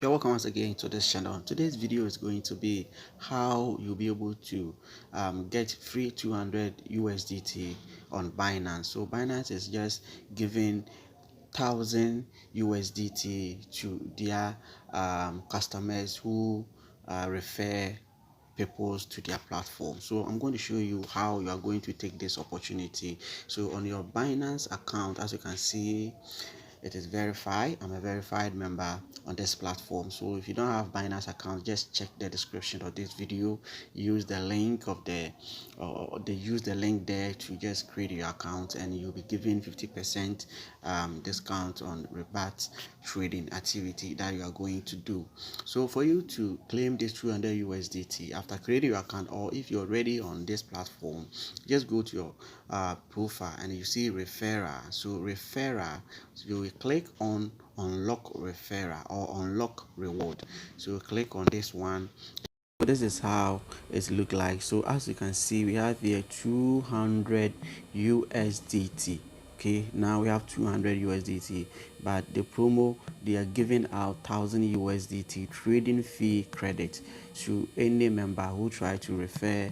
You're welcome once again to this channel. Today's video is going to be how you'll be able to get free 200 USDT on Binance. So Binance is just giving 1,000 USDT to their customers who refer people to their platform. So I'm going to show you how you are going to take this opportunity. So on your Binance account, as you can see, it is verified. I'm a verified member on this platform. So if you don't have Binance account, just check the description of this video. Use the link of the or they use the link there to just create your account, and you'll be given 50% discount on rebate trading activity that you are going to do. So for you to claim this 200 USDT after creating your account, or if you're already on this platform, just go to your profile and you see referral. So referral, so you will click on unlock referral or unlock reward. So click on this one. So this is how it look like. So as you can see, we have here 200 USDT. Okay, now we have 200 USDT, but the promo, they are giving out 1,000 USDT trading fee credit to any member who try to refer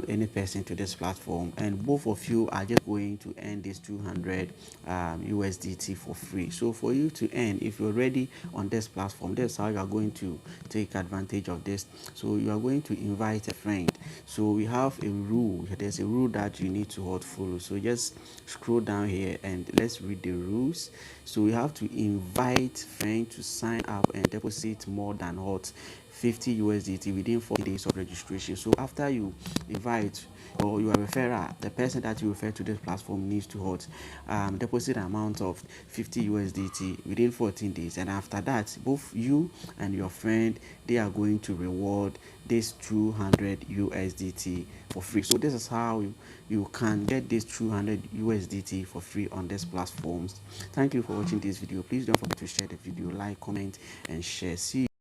any person to this platform, and both of you are just going to earn this 200 USDT for free. So for you to earn, if you're already on this platform, that's how you are going to take advantage of this. So you are going to invite a friend. So we have a rule. There's a rule that you need to follow. So just scroll down here and let's read the rules. So we have to invite friend to sign up and deposit more than 50 USDT within 40 days of registration. So after you invite or you are referrer, the person that you refer to this platform needs to deposit an amount of 50 USDT within 14 days, and after that, both you and your friend, they are going to reward this 200 USDT for free. So this is how you can get this 200 USDT for free on these platforms. Thank you for watching this video. Please don't forget to share the video, like, comment, and share. See you.